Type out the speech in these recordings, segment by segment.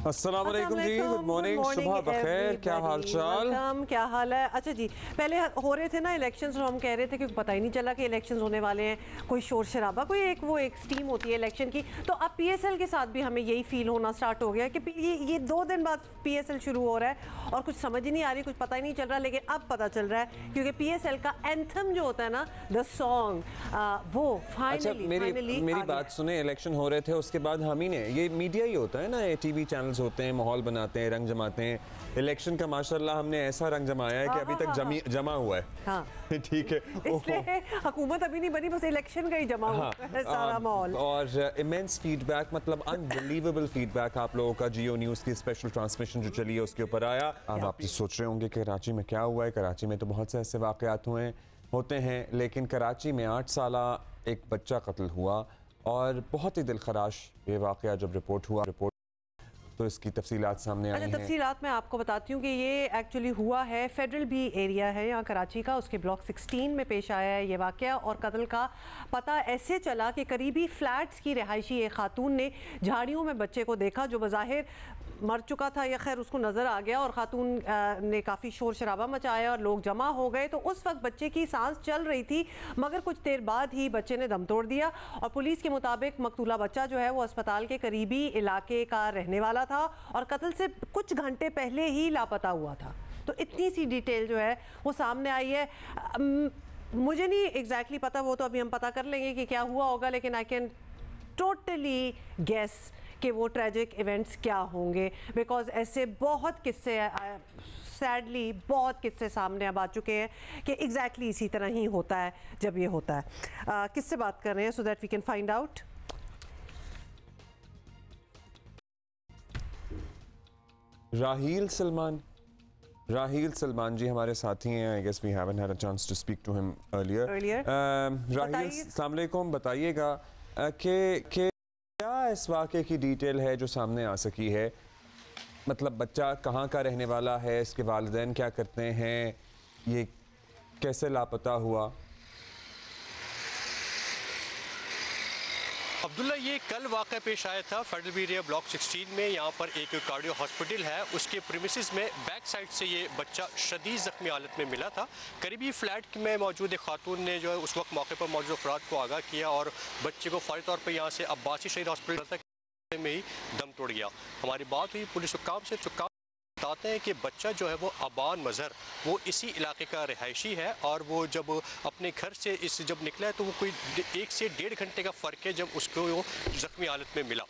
अस्सलाम वालेकुम जी, good morning, सुबह बखैर, क्या हाल चाल? क्या हाल है? अच्छा जी, पहले हो रहे थे ना इलेक्शंस और हम कह रहे थे कि पता ही नहीं चला कि इलेक्शंस होने वाले हैं, कोई शोर शराबा, कोई एक स्टीम होती है इलेक्शन की। तो अब पीएसएल के साथ भी हमें यही फील होना स्टार्ट हो गया कि ये 2 दिन बाद पीएसएल शुरू हो रहा है और कुछ समझ ही नहीं आ रही, कुछ पता ही नहीं चल रहा। लेकिन अब पता चल रहा है क्योंकि पीएसएल का एंथम जो होता है ना, द सॉन्ग, वो फाइनली मेरी बात सुने, इलेक्शन हो रहे थे, उसके बाद हम ही ने, ये मीडिया ही होता है ना, ये टीवी चैनल्स होते हैं, माहौल बनाते हैं, रंग जमाते हैं। इलेक्शन का माशाल्लाह हमने ऐसा रंग जमाया है कि अभी तक जमा हुआ है। हाँ। ठीक है, इसलिए हुकूमत अभी नहीं बनी, बस इलेक्शन का ही जमा हुआ है सारा माहौल। और इमेंस फीडबैक, मतलब अनबिलीवेबल फीडबैक आप लोगों का जियो न्यूज़ की स्पेशल ट्रांसमिशन जो चली है उसके ऊपर आया। अब आप सोच रहे होंगे कि कराची में क्या हुआ है। कराची में तो बहुत से ऐसे वाक़यात होते हैं, लेकिन कराची में 8 साला एक बच्चा कत्ल हुआ और बहुत ही दिलखराश ये वाक़या जब रिपोर्ट हुआ, तो इसकी तफसीलात सामने आई हैं। तफसीलात मैं आपको बताती हूँ कि ये एक्चुअली हुआ है, फेडरल बी एरिया है यहाँ कराची का, उसके ब्लॉक 16 में पेश आया है ये वाक़या। और कत्ल का पता ऐसे चला कि करीबी फ्लैट्स की रिहायशी एक खातून ने झाड़ियों में बच्चे को देखा जो बज़ाहिर मर चुका था, या खैर उसको नज़र आ गया, और खातून ने काफ़ी शोर शराबा मचाया और लोग जमा हो गए। तो उस वक्त बच्चे की सांस चल रही थी, मगर कुछ देर बाद ही बच्चे ने दम तोड़ दिया। और पुलिस के मुताबिक मकतूला बच्चा जो है वो अस्पताल के करीबी इलाके का रहने वाला था और कत्ल से कुछ घंटे पहले ही लापता हुआ था। तो इतनी सी डिटेल जो है वो सामने आई है। मुझे नहीं एग्जैक्टली पता, वो तो अभी हम पता कर लेंगे कि क्या हुआ होगा, लेकिन आई कैन टोटली गेस कि वो ट्रेजिक इवेंट्स क्या होंगे, बिकॉज ऐसे बहुत किस्से सैडली बहुत किस्से सामने अब आ चुके हैं कि एग्जैक्टली इसी तरह ही होता है जब ये होता है। किससे बात कर रहे हैं so that we can find out? Raheel Salman ji हमारे साथी हैं। I guess we haven't had a chance to speak to him earlier. Raheel, अस्सलाम वालेकुम, बताइएगा कि क्या इस वाक़े की डिटेल है जो सामने आ सकी है? मतलब बच्चा कहाँ का रहने वाला है, इसके वालिदैन क्या करते हैं, ये कैसे लापता हुआ? अब्दुल्ला, ये कल वाक़या पेश आया था फेडरल बी एरिया ब्लॉक 16 में। यहाँ पर एक कार्डियो हॉस्पिटल है, उसके प्रीमिसेस में बैक साइड से ये बच्चा शदीद ज़ख्मी हालत में मिला था। करीबी फ्लैट में मौजूद एक खातून ने जो है उस वक्त मौके पर मौजूद अफराद को आगाह किया और बच्चे को फौरी तौर पर यहाँ से अब्बासी शहीद हॉस्पिटल तक में ही दम तोड़ गया। हमारी बात हुई पुलिस हुक्काम से, बताते हैं कि बच्चा जो है वो अबान मज़हर, वो इसी इलाके का रिहायशी है और वो जब अपने घर से जब निकला है तो वो कोई 1 से 1.5 घंटे का फ़र्क है जब उसको वो ज़ख्मी हालत में मिला।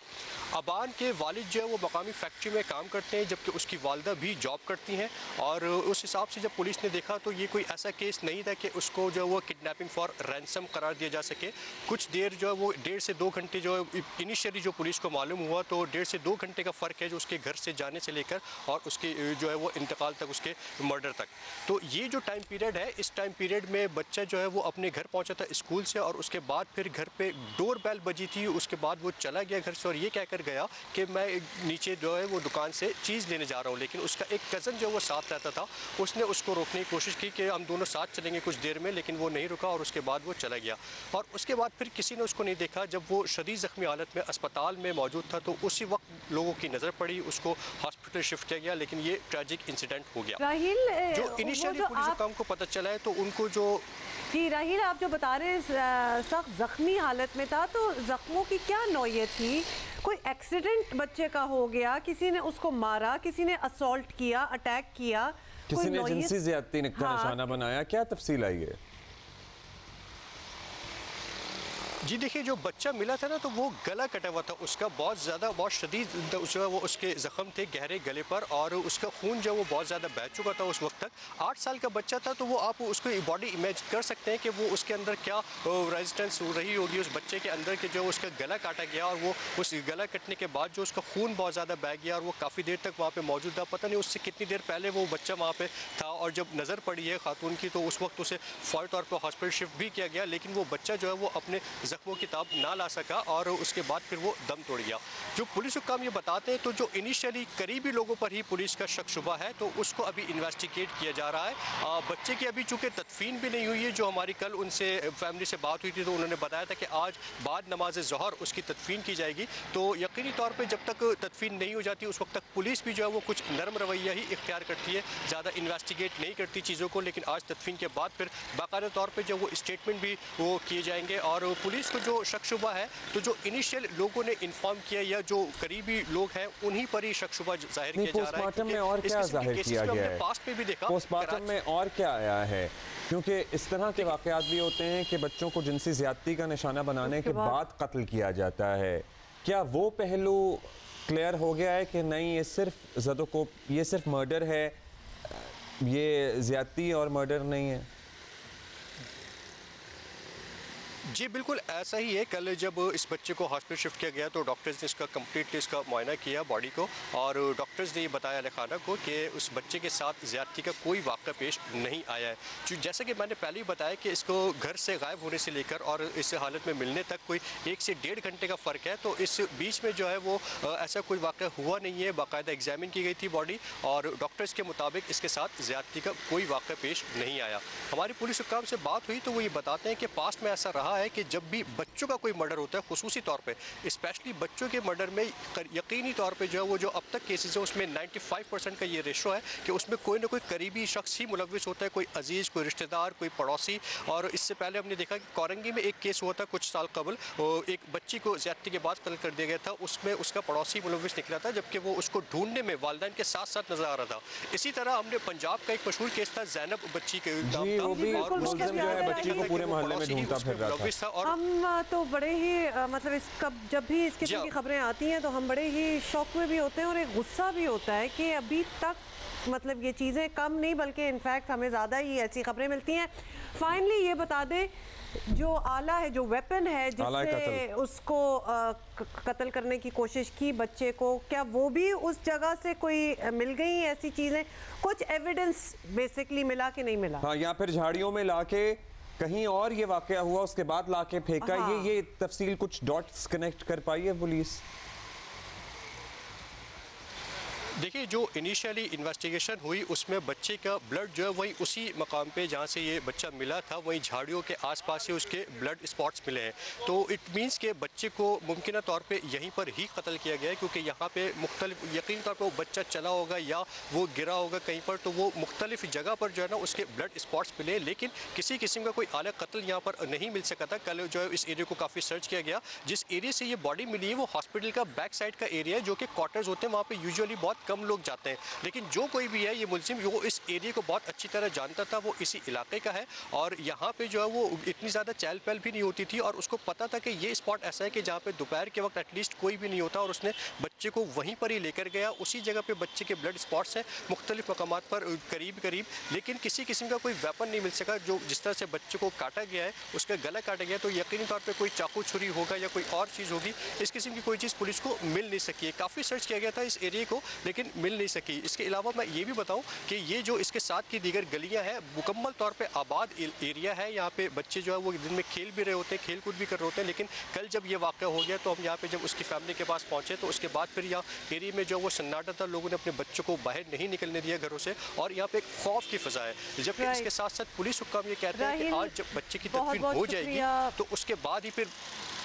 अबान के वालिद जो है वो मकामी फैक्ट्री में काम करते हैं, जबकि उसकी वालदा भी जॉब करती हैं। और उस हिसाब से जब पुलिस ने देखा तो ये कोई ऐसा केस नहीं था कि उसको जो है वो किडनैपिंग फॉर रैंसम करार दिया जा सके। कुछ देर जो है वो 1.5 से 2 घंटे जो है इनिशियली जो पुलिस को मालूम हुआ तो 1.5 से 2 घंटे का फ़र्क है जो उसके घर से जाने से लेकर और उसके जो है वो इंतकाल तक, उसके मर्डर तक। तो ये जो टाइम पीरियड है, इस टाइम पीरियड में बच्चा जो है वो अपने घर पहुंचा था स्कूल से, और उसके बाद फिर घर पे डोर बेल बजी थी। उसके बाद वो चला गया घर से और ये कहकर गया कि मैं नीचे जो है वो दुकान से चीज़ लेने जा रहा हूँ। लेकिन उसका एक कज़न जो वो साथ रहता था, उसने उसको रोकने की कोशिश की कि हम दोनों साथ चलेंगे कुछ देर में, लेकिन वो नहीं रुका और उसके बाद वो चला गया। और उसके बाद फिर किसी ने उसको नहीं देखा। जब वो शदीद ज़ख्मी हालत में अस्पताल में मौजूद था तो उसी वक्त लोगों की नज़र पड़ी, उसको हॉस्पिटल शिफ्ट किया गया, लेकिन ये ट्रेजिक इंसिडेंट हो गया। राहील, जो इनिशियली पुलिस हुक्काम को पता चला है तो उनको जो जी राहील, आप जो बता रहे हैं सख्त ज़ख्मी हालत में था, तो ज़ख्मों की क्या नौयत थी? कोई एक्सीडेंट बच्चे का हो गया, किसी ने उसको मारा, किसी ने असॉल्ट किया, अटैक किया, किसी ने जिनसी ज़्यादती का निशाना बनाया, क्या तफसील आई है? जी देखिए, जो बच्चा मिला था ना तो वो गला कटा हुआ था उसका, बहुत शदीद जो है वो उसके ज़ख्म थे गहरे गले पर, और उसका खून जो है वो बहुत ज़्यादा बह चुका था उस वक्त तक। 8 साल का बच्चा था, तो वो आप उसको बॉडी इमेजिन कर सकते हैं कि वो उसके अंदर क्या रेजिस्टेंस हो रही होगी उस बच्चे के अंदर, कि जो उसका गला काटा गया और वो उस गला कटने के बाद जो उसका खून बहुत ज़्यादा बह गया और वो काफ़ी देर तक वहाँ पर मौजूद था। पता नहीं उससे कितनी देर पहले वो बच्चा वहाँ पर था, और जब नज़र पड़ी है खातून की तो उस वक्त उसे फौरी तौर पर हॉस्पिटल शिफ्ट भी किया गया, लेकिन वो बच्चा जो है वो अपने जख्मों की ताब ना ला सका और उसके बाद फिर वो दम तोड़ गया। जो पुलिस हुक्काम ये बताते हैं तो जो इनिशियली करीबी लोगों पर ही पुलिस का शक शुबा है तो उसको अभी इन्वेस्टिगेट किया जा रहा है। बच्चे की अभी चूंकि तदफीन भी नहीं हुई है, जो हमारी कल उनसे फैमिली से बात हुई थी तो उन्होंने बताया था कि आज बाद नमाज ज़ोहर उसकी तदफीन की जाएगी। तो यकीनी तौर पर जब तक तदफीन नहीं हो जाती उस वक्त तक पुलिस भी जो है वो कुछ नरम रवैया ही इख्तियार करती है, ज़्यादा इन्वेस्टिगेट नहीं करती चीज़ों को। लेकिन आज तदफीन के बाद फिर बाकायदा तौर पर जो वो स्टेटमेंट भी वो किए जाएंगे और पुलिस को जो शक शुबा है तो जो इनिशियल लोगों ने इन्फॉर्म किया या जो करीबी लोग हैं उन्हीं पर ही शक शुबा जाहिर किया जा रहा है। पोस्टमार्टम में और क्या जाहिर किया गया है? पास्ट में भी देखा पोस्टमार्टम में और क्या आया है, क्योंकि इस तरह के वाकयात भी होते हैं कि बच्चों को जिनसी ज्यादती का निशाना बनाने के बाद कत्ल किया जाता है। क्या वो पहलू क्लियर हो गया है कि नहीं ये सिर्फ ज़दोकोप, ये सिर्फ मर्डर है, ये ज्यादती और मर्डर नहीं है? जी बिल्कुल ऐसा ही है। कल जब इस बच्चे को हॉस्पिटल शिफ्ट किया गया तो डॉक्टर्स ने इसका कम्प्लीटली इसका मुआयना किया बॉडी को और डॉक्टर्स ने ये बताया अहल को कि उस बच्चे के साथ ज़्यादती का कोई वाक़ा पेश नहीं आया है। जैसा कि मैंने पहले ही बताया कि इसको घर से गायब होने से लेकर और इस हालत में मिलने तक कोई 1 से 1.5 घंटे का फ़र्क है। तो इस बीच में जो है वो ऐसा कोई वाक़ा हुआ नहीं है। बाकायदा एग्जामिन की गई थी बॉडी और डॉक्टर्स के मुताबिक इसके साथ ज़्यादती का कोई वाक़ा पेश नहीं आया। हमारी पुलिस हुक्काम से बात हुई तो वो ये बताते हैं कि पास्ट में ऐसा रहा है कि जब भी बच्चों का कोई मर्डर होता है, खुसूसी तौर पे स्पेशली बच्चों के मर्डर में यकीनी तौर पे जो है वो जो अब तक केसेस है उसमें 95% का ये रेशो है कि उसमें कोई ना कोई करीबी शख्स ही मुलविस होता है, कोई अजीज़, कोई रिश्तेदार, कोई पड़ोसी। और इससे पहले हमने देखा कि कोरंगी में एक केस हुआ था कुछ साल कबल, एक बच्ची को ज़्यादती के बाद कत्ल कर दिया गया था, उसमें उसका पड़ोसी मुलविस निकला था जबकि वो उसको ढूंढने में वालिदैन के साथ साथ नजर आ रहा था। इसी तरह हमने पंजाब का एक मशहूर केस था जैनब बच्ची के बच्ची को पूरे मोहल्ले में ढूंढता फिर रहा था। और हम तो बड़े ही मतलब इस जब भी इस किस्म की खबरें आती हैं तो हम बड़े ही शौक में भी होते हैं और एक गुस्सा भी होता है कि अभी तक मतलब ये चीज़ें कम नहीं बल्कि इनफैक्ट हमें ज़्यादा ही ऐसी खबरें मिलती हैं। फाइनली ये बता दें जो आला है, जो वेपन है जिससे उसको कत्ल करने की कोशिश की बच्चे को, क्या वो भी उस जगह से कोई मिल गई ऐसी चीज़ें, कुछ एविडेंस बेसिकली मिला कि नहीं मिला? हाँ, या फिर झाड़ियों में लाके कहीं और ये वाकया हुआ उसके बाद लाके फेंका? हाँ। ये तफसील कुछ डॉट्स कनेक्ट कर पाई है पुलिस? देखिए जो इनिशियली इन्वेस्टिगेशन हुई उसमें बच्चे का ब्लड जो है वही उसी मकाम पे जहाँ से ये बच्चा मिला था वही झाड़ियों के आसपास से उसके ब्लड स्पॉट्स मिले हैं। तो इट मींस के बच्चे को मुमकिन तौर पे यहीं पर ही कत्ल किया गया है क्योंकि यहाँ पे मुख्तलिफ यकीन तौर पे वो बच्चा चला होगा या वो गिरा होगा कहीं पर, तो वो मुख्तलिफ जगह पर जो है ना उसके ब्लड स्पॉट्स मिले, लेकिन किसी किस्म का कोई आला कत्ल यहाँ पर नहीं मिल सका था। कल जो है इस एरिया को काफ़ी सर्च किया गया। जिस एरिया से ये बॉडी मिली है वो हॉस्पिटल का बैक साइड का एरिया है जो कि क्वार्टर्स होते हैं, वहाँ पर यूजुअली बहुत कम लोग जाते हैं। लेकिन जो कोई भी है ये मुलजिम वो इस एरिया को बहुत अच्छी तरह जानता था, वो इसी इलाके का है और यहाँ पे जो है वो इतनी ज़्यादा चहल पहल भी नहीं होती थी और उसको पता था कि ये स्पॉट ऐसा है कि जहाँ पे दोपहर के वक्त एटलीस्ट कोई भी नहीं होता और उसने बच्चे को वहीं पर ही लेकर गया। उसी जगह पे बच्चे के ब्लड स्पॉट्स हैं मुख्तलिफ मकामात पर करीब, लेकिन किसी किस्म का कोई वेपन नहीं मिल सका। जो जिस तरह से बच्चे को काटा गया है, उसका गला काटा गया, तो यकीनी तौर पर कोई चाकू छुरी होगा या कोई और चीज़ होगी। इस किस्म की कोई चीज़ पुलिस को मिल नहीं सकी है। काफ़ी सर्च किया गया था इस एरिया को लेकिन मिल नहीं सकी। इसके अलावा मैं ये भी बताऊं कि ये जो इसके साथ की दीगर गलियां हैं मुकम्मल तौर पे आबाद एरिया है। यहाँ पे बच्चे जो है वो दिन में खेल भी रहे होते हैं, खेल कूद भी कर रहे होते हैं। लेकिन कल जब ये वाक़या हो गया तो हम यहाँ पे जब उसकी फैमिली के पास पहुँचे तो उसके बाद फिर यहाँ एरिया में जो वो सन्नाटा था, लोगों ने अपने बच्चों को बाहर नहीं निकलने दिया घरों से और यहाँ पे एक खौफ की फ़ज़ा है। जबकि इसके साथ साथ पुलिस हुक्काम ये कहते हैं कि आज जब बच्चे की तदफीन हो जाएगी तो उसके बाद ही फिर।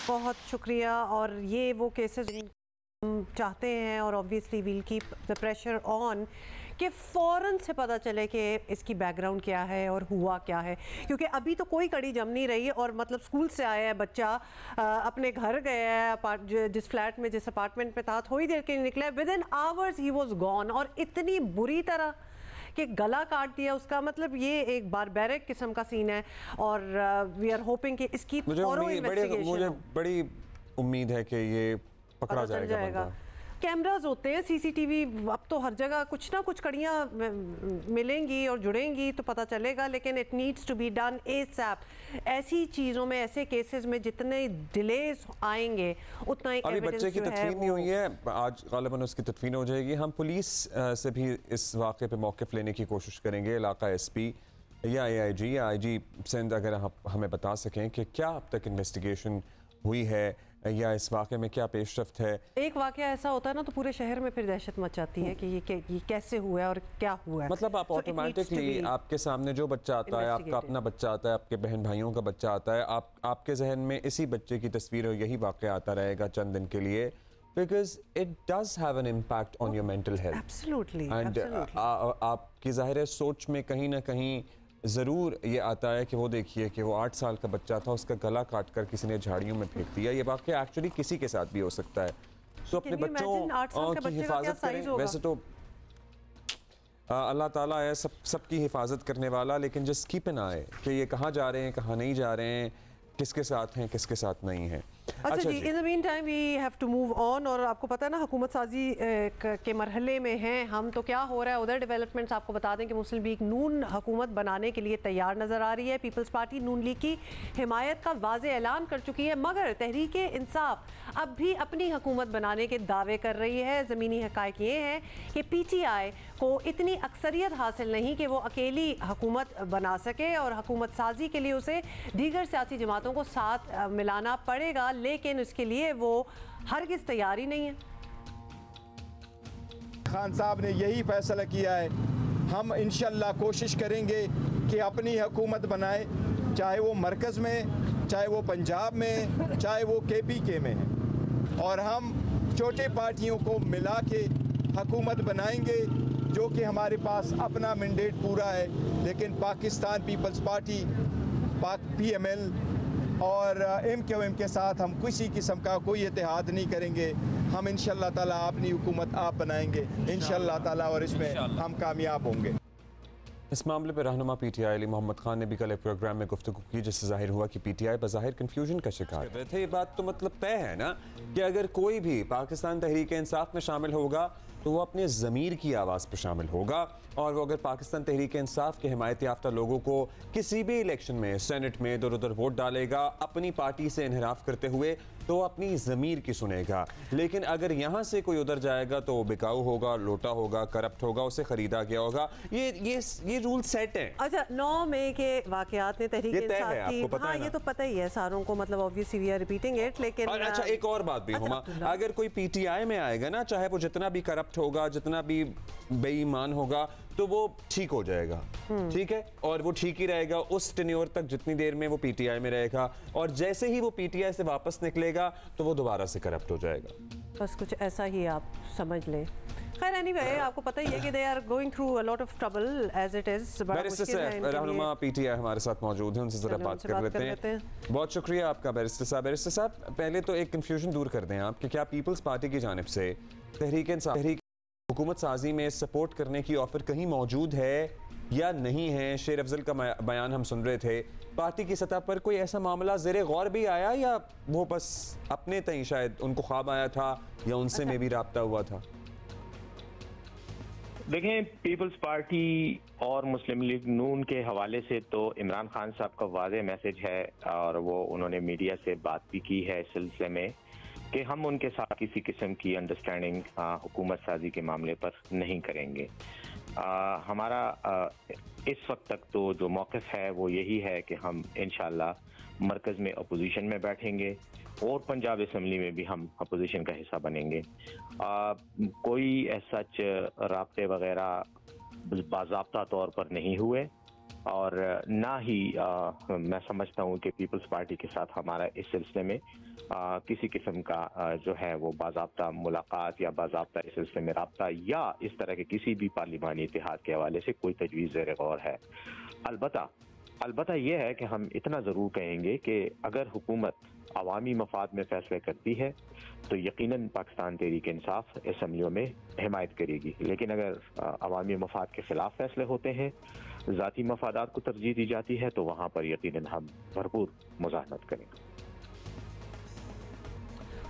बहुत शुक्रिया। और ये वो केसेस चाहते हैं और obviously we'll keep the pressure on कि फ़ौरन से पता चले कि इसकी बैकग्राउंड क्या है और हुआ क्या है, क्योंकि अभी तो कोई कड़ी जम नहीं रही है। और मतलब स्कूल से आया है बच्चा, अपने घर गया है, जिस फ्लैट में जिस अपार्टमेंट में था, थोड़ी देर के लिए निकला, with in hours he was gone और इतनी बुरी तरह कि गला काट दिया उसका। मतलब ये एक बारबैरिक किस्म का सीन है और वी आर होपिंग कि इसकी मुझे बड़ी उम्मीद है कि ये पकड़ा जाएगा। कैमरास होते हैं, सीसीटीवी, अब तो हर जगह कुछ ना कुछ कड़ियाँ मिलेंगी और जुड़ेंगी तो पता चलेगा, लेकिन it needs to be done ASAP. ऐसी चीज़ों में, ऐसे केसेस में जितने डिलेज आएंगे उतना ही अभी बच्चे की तदफीन नहीं हुई है, आज गालिबन उसकी तदफीन हो जाएगी। हम पुलिस से भी इस वाक़े पे मौक़िफ़ लेने की कोशिश करेंगे। इलाका एसपी या AIG या IG सिंध अगर आप हमें बता सकें कि क्या अब तक इन्वेस्टिगेशन हुई है या इस वाक़े में क्या पेशरफ्त है? एक वाक़या ऐसा होता है ना तो पूरे शहर में फिर दहशत मच जाती है कि ये कैसे हुआ है और क्या हुआ है। मतलब आप ऑटोमेटिकली आपके सामने जो बच्चा आता है, आपका अपना बच्चा आता है, आपके बहन भाइयों का बच्चा आता है, आपके जहन में इसी बच्चे की तस्वीर और यही वाक़या आता रहेगा चंद दिन के लिए, because it does have an impact on your mental health. Absolutely. And आपकी ज़ाहिर है सोच में कहीं ना कहीं ज़रूर ये आता है कि वो देखिए कि वो 8 साल का बच्चा था, उसका गला काट कर किसी ने झाड़ियों में फेंक दिया। ये वाक़या एक्चुअली किसी के साथ भी हो सकता है। तो अपने बच्चों की हिफाजत करें। वैसे तो अल्लाह ताला है सबकी हिफाजत करने वाला, लेकिन जस्ट कीप एन आई कि ये कहाँ जा रहे हैं, कहाँ नहीं जा रहे हैं, किसके साथ हैं, किसके साथ नहीं हैं। अच्छा जी, in the meantime we have to move on. और आपको पता है ना हुकूमत साजी के मरहले में हैं हम, तो क्या हो रहा है उधर डेवलपमेंट्स आपको बता दें कि मुस्लिम लीग नून हुकूमत बनाने के लिए तैयार नज़र आ रही है। पीपल्स पार्टी नून लीग की हिमायत का वाज़े ऐलान कर चुकी है, मगर तहरीक इंसाफ अब भी अपनी हुकूमत बनाने के दावे कर रही है। ज़मीनी हक़ाइक़ ये हैं कि PTI को इतनी अक्सरियत हासिल नहीं कि वो अकेली हुकूमत बना सके और हुकूमत साजी के लिए उसे दीगर सियासी जमातों को साथ मिलाना पड़ेगा, लेकिन उसके लिए वो हरगिज़ तैयारी नहीं है। खान साहब ने यही फैसला किया है। हम इंशाल्लाह कोशिश करेंगे कि अपनी हुकूमत बनाए, चाहे वो मरकज़ में, चाहे वो पंजाब में, चाहे वो KPK में है, और हम छोटे पार्टियों को मिला के हुकूमत बनाएंगे जो कि हमारे पास अपना मैंडेट पूरा है। लेकिन पाकिस्तान पीपल्स पार्टी PML और MQM के साथ हम किसी किस्म का कोई इत्तेहाद नहीं करेंगे। हम इंशाल्लाह ताला अपनी हुकूमत आप बनाएंगे इंशाल्लाह ताला, और इसमें हम कामयाब होंगे। इस मामले पर रहनुमा PTI अली मोहम्मद खान ने भी कल एक प्रोग्राम में गुफ्तगू की, जिससे जाहिर हुआ कि PTI बज़ाहिर कन्फ्यूजन का शिकार थे। ये बात तो मतलब तय है ना कि अगर कोई भी पाकिस्तान तहरीक इंसाफ में शामिल होगा तो वो अपने ज़मीर की आवाज़ पर शामिल होगा, और वो अगर पाकिस्तान तहरीक इंसाफ के हिमायत याफ्ता लोगों को किसी भी इलेक्शन में, सेनेट में इधर उधर वोट डालेगा अपनी पार्टी से इन्हराफ करते हुए, तो अपनी ज़मीर की सुनेगा। लेकिन अगर यहाँ से कोई उधर जाएगा तो वो बिकाऊ होगा, लोटा होगा, करप्ट होगा, उसे खरीदा गया होगा। ये रूल सेट हैं। अच्छा, 9 मई के वाकयात ने तहरीक इंसाफ की, हाँ ये तो पता ही है सारों को, मतलब obviously we are repeating it. लेकिन अच्छा एक और बात भी हुमा, अगर कोई PTI में आएगा ना, चाहे वो जितना भी करप्ट होगा, जितना भी बेईमान होगा, तो वो ठीक हो जाएगा, ठीक है, और वो ठीक ही रहेगा उस टेन्योर तक जितनी देर में वो PTI में रहेगा, और जैसे ही वो PTI से वापस निकलेगा तो वो दोबारा से करप्ट हो जाएगा। बस कुछ ऐसा ही आप समझ लें। खैर एनीवे, आपको पता ही है कि they are going through a lot of trouble as it is. रहनुमा PTI हमारे साथ मौजूद हैं, उनसे जरा बात कर लेते हैं। बहुत शुक्रिया आपका बैरिस्टर साहब। बैरिस्टर साहब, पहले तो एक कंफ्यूजन दूर कर दें आप कि क्या पीपल्स पार्टी की जानिब से तहरीक हुकूमत साजी में सपोर्ट करने की ऑफर कहीं मौजूद है या नहीं है? शेर अफजल का बयान हम सुन रहे थे, पार्टी की सतह पर कोई ऐसा मामला ज़ेरे गौर भी आया, या वो बस अपने तय शायद उनको ख्वाब आया था, या उनसे में भी राब्ता हुआ था? देखें, पीपल्स पार्टी और मुस्लिम लीग नून के हवाले से तो इमरान खान साहब का वाज़ेह मैसेज है, और वो उन्होंने मीडिया से बात भी की है इस सिलसिले में कि हम उनके साथ किसी किस्म की अंडरस्टैंडिंग हुकूमत साजी के मामले पर नहीं करेंगे। हमारा इस वक्त तक तो जो मौक़िफ़ है वो यही है कि हम इंशाअल्लाह मरकज़ में अपोजिशन में बैठेंगे और पंजाब असम्बली में भी हम अपोजिशन का हिस्सा बनेंगे। कोई सच राब्ते वगैरह बाज़ाब्ता तौर पर नहीं हुए, और ना ही मैं समझता हूँ कि पीपल्स पार्टी के साथ हमारा इस सिलसिले में किसी किस्म का जो है वो बाज़ाब्ता मुलाकात या बाज़ाब्ता इस सिलसिले में राब्ता या इस तरह के किसी भी पार्लिमानी इत्तेहाद के हवाले से कोई तजवीज़ ज़ेर गौर है। अलबत्ता ये है कि हम इतना ज़रूर कहेंगे कि अगर हुकूमत अवामी मफाद में फ़ैसले करती है तो यकीनन पाकिस्तान तहरीक इंसाफ असम्बलियों में हिमायत करेगी, लेकिन अगर अवामी मफाद के ख़िलाफ़ फ़ैसले होते हैं, ज़ाती मफादात को तरजीह दी जाती है, तो वहाँ पर यकीनन हम भरपूर मुज़ाहमत करेंगे।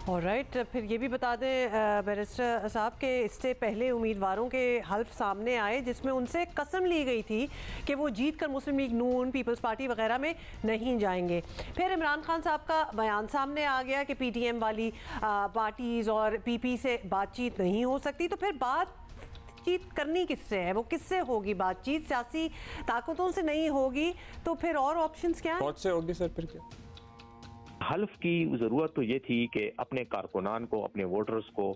ऑलराइट, फिर ये भी बता दें बैरिस्टर साहब के इससे पहले उम्मीदवारों के हल्फ सामने आए जिसमें उनसे कसम ली गई थी कि वो जीत कर मुस्लिम लीग नून, पीपल्स पार्टी वगैरह में नहीं जाएंगे। फिर इमरान खान साहब का बयान सामने आ गया कि PTM वाली पार्टीज़ और PP से बातचीत नहीं हो सकती, तो फिर बात बातचीत करनी किससे है, वो किससे होगी बातचीत? सियासी ताकतों से नहीं होगी तो फिर और ऑप्शंस क्या हैं? कौन से होगी सर फिर क्या? हल्फ की ज़रूरत तो ये थी कि अपने कारकुनान को, अपने वोटर्स को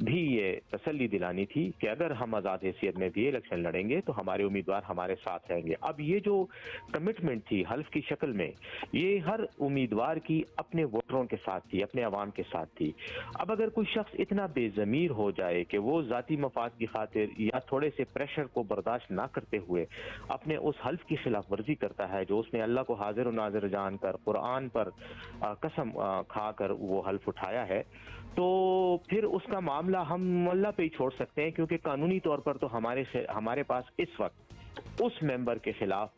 भी ये तसल्ली दिलानी थी कि अगर हम आज़ाद हैसियत में भी इलेक्शन लड़ेंगे तो हमारे उम्मीदवार हमारे साथ रहेंगे। अब ये जो कमिटमेंट थी हल्फ की शक्ल में, ये हर उम्मीदवार की अपने वोटरों के साथ थी, अपने अवाम के साथ थी। अब अगर कोई शख्स इतना बेज़मीर हो जाए कि वो ज़ाती मफाद की खातिर या थोड़े से प्रेशर को बर्दाश्त ना करते हुए अपने उस हल्फ की खिलाफ वर्जी करता है जो उसने अल्लाह को हाजिर और नाजिर जान कर कुरान पर कसम खाकर वो हल्फ उठाया है, तो फिर उसका मामला हम अल्लाह पे ही छोड़ सकते हैं, क्योंकि कानूनी तौर पर तो हमारे पास इस वक्त उस मेंबर के खिलाफ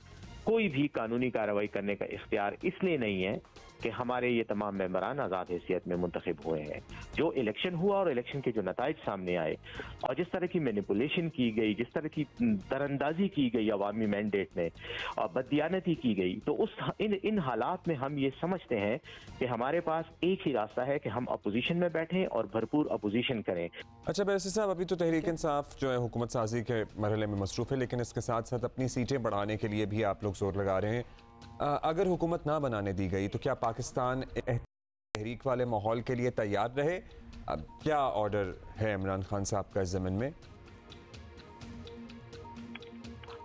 कोई भी कानूनी कार्रवाई करने का इख्तियार इसलिए नहीं है कि हमारे ये तमाम मेंबरान आज़ाद हैसियत में मुंतखब हुए हैं। जो इलेक्शन हुआ और इलेक्शन के जो नताइज सामने आए और जिस तरह की मैनिपुलेशन की गई, जिस तरह की दरअंदाजी की गई अवामी मैंडेट में और बददियानती की गई, तो इन हालात में हम ये समझते हैं कि हमारे पास एक ही रास्ता है कि हम अपोजिशन में बैठें और भरपूर अपोजिशन करें। अच्छा बैरिस्टर साहब, अभी तो तहरीक इंसाफ जो है हुकूमत साजी के मरहले में मसरूफ़ है, लेकिन इसके साथ साथ अपनी सीटें बढ़ाने के लिए भी आप लोग जोर लगा रहे हैं। अगर हुकूमत ना बनाने दी गई तो क्या पाकिस्तान तहरीक वाले माहौल के लिए तैयार रहे? अब क्या ऑर्डर है इमरान खान साहब का इस ज़मीन में?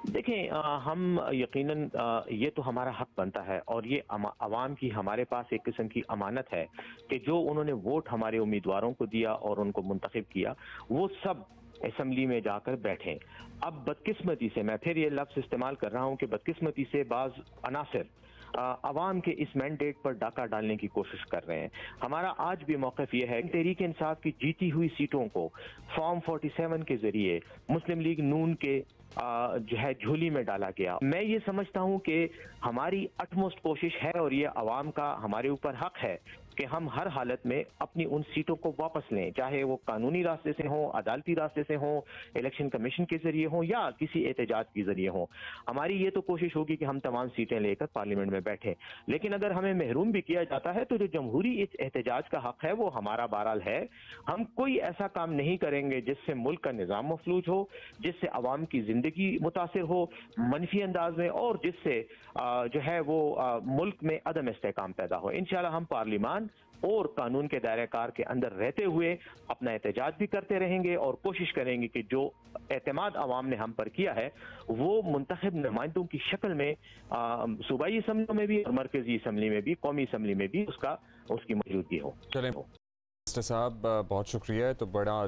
देखें, हम यकीनन ये तो हमारा हक बनता है और ये अवाम की हमारे पास एक किस्म की अमानत है कि जो उन्होंने वोट हमारे उम्मीदवारों को दिया और उनको मुंतखब किया, वो सब असम्बली में जाकर बैठें। अब बदकिस्मती से, मैं फिर ये लफ्ज़ इस्तेमाल कर रहा हूँ कि बदकिस्मती से बाज़ अनासिर अवाम के इस मैंडेट पर डाका डालने की कोशिश कर रहे हैं। हमारा आज भी मौक़िफ़ ये है कि तहरीक इंसाफ की जीती हुई सीटों को फॉर्म 47 के जरिए मुस्लिम लीग नून के जो है झोली में डाला गया। मैं ये समझता हूँ कि हमारी अटमोस्ट कोशिश है और ये अवाम का हमारे ऊपर हक है कि हम हर हालत में अपनी उन सीटों को वापस लें, चाहे वो कानूनी रास्ते से हों, अदालती रास्ते से हों, इलेक्शन कमीशन के जरिए हों या किसी एहतजाज के जरिए हों। हमारी ये तो कोशिश होगी कि हम तमाम सीटें लेकर पार्लियामेंट में बैठें, लेकिन अगर हमें महरूम भी किया जाता है तो जो जमहूरी इस एहतजाज का हक है वो हमारा बहरहाल है। हम कोई ऐसा काम नहीं करेंगे जिससे मुल्क का निज़ाम मफलूज हो, जिससे अवाम की जिंदगी मुतासिर हो मनफी अंदाज में, और जिससे जो है वो मुल्क में अदम इस्तेहकाम पैदा हो। इंशाल्लाह हम पार्लियामान और कानून के दायरे कार के अंदर रहते हुए अपना एहतजाज भी करते रहेंगे और कोशिश करेंगे कि जो एतमाद अवाम ने हम पर किया है वो मुंतखब नुमाइंदों की शक्ल में सूबाई असम्बलियों में भी और मरकजी असम्बली में भी, कौमी असम्बली में भी उसकी मौजूदगी हो। चलें मिस्टर साहब, बहुत शुक्रिया। तो बड़ा